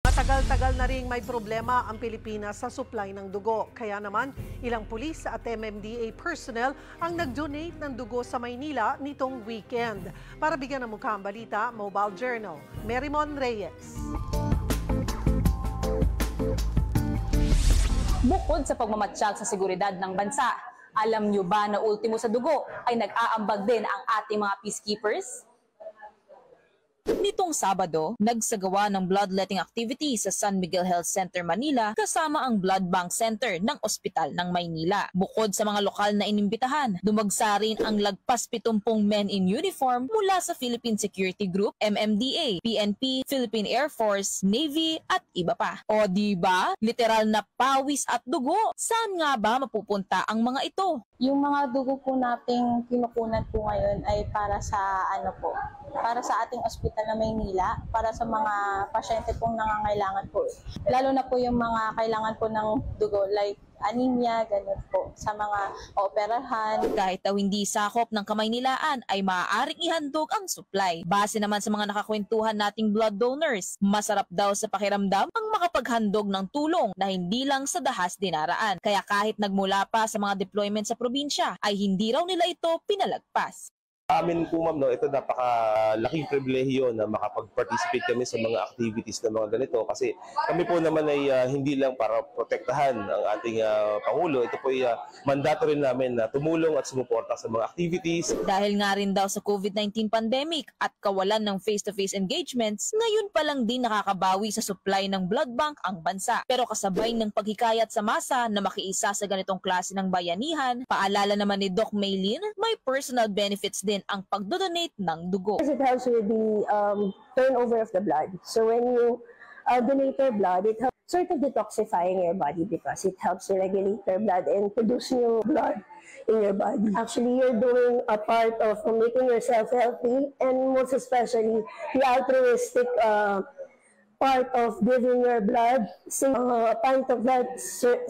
Matagal-tagal na ring may problema ang Pilipinas sa supply ng dugo. Kaya naman, ilang pulis at MMDA personnel ang nag-donate ng dugo sa Maynila nitong weekend. Para bigyan ng mukha ang balita, Mobile Journal. Merymon Reyes. Bukod sa pagmamatsyag sa seguridad ng bansa, alam niyo ba na ultimo sa dugo ay nag-aambag din ang ating mga peacekeepers? Nitong Sabado, nagsagawa ng bloodletting activity sa San Miguel Health Center, Manila kasama ang Blood Bank Center ng Ospital ng Maynila. Bukod sa mga lokal na inimbitahan, dumagsa rin ang lagpas 70 men in uniform mula sa Philippine Security Group, MMDA, PNP, Philippine Air Force, Navy at iba pa. O diba, literal na pawis at dugo. Saan nga ba mapupunta ang mga ito? Yung mga dugo po nating kinukunan po ngayon ay para sa para sa ating ospital na Maynila, para sa mga pasyente pong nangangailangan po. Lalo na po yung mga kailangan po ng dugo like anemia, ganun po, sa mga operahan. Kahit daw hindi sakop ng Kamaynilaan ay maaaring ihandog ang supply. Base naman sa mga nakakwentuhan nating blood donors, masarap daw sa pakiramdam ang makapaghandog ng tulong na hindi lang sa dahas dinaraan. Kaya kahit nagmula pa sa mga deployment sa probinsya, ay hindi raw nila ito pinalagpas. Amin po ma'am, ito napakalaking pribilehiyo na makapag-participate kami sa mga activities na mga ganito kasi kami po naman ay hindi lang para protektahan ang ating Pangulo. Ito po ay mandato rin namin na tumulong at sumuporta sa mga activities. Dahil nga rin daw sa COVID-19 pandemic at kawalan ng face-to-face engagements, ngayon pa lang din nakakabawi sa supply ng blood bank ang bansa. Pero kasabay ng paghikayat sa masa na makiisa sa ganitong klase ng bayanihan, paalala naman ni Doc Maylin, may personal benefits din ang pagdodonate ng dugo. It helps with the turnover of the blood. So when you donate your blood, it helps sort of detoxifying your body because it helps you regulate your blood and produce new blood in your body. Actually, you're doing a part of making yourself healthy and most especially the altruistic part of giving your blood, a pint of blood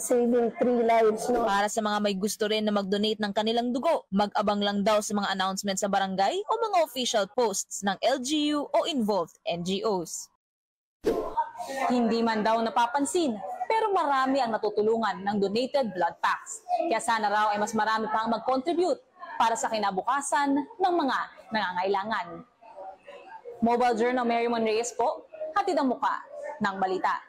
saving 3 lives. No? Para sa mga may gusto rin na mag-donate ng kanilang dugo, mag-abang lang daw sa mga announcements sa barangay o mga official posts ng LGU o involved NGOs. Hindi man daw napapansin, pero marami ang natutulungan ng donated blood packs. Kaya sana raw ay mas marami pang mag-contribute para sa kinabukasan ng mga nangangailangan. Mobile Journal, Merymon Reyes po, hatid ang muka ng balita.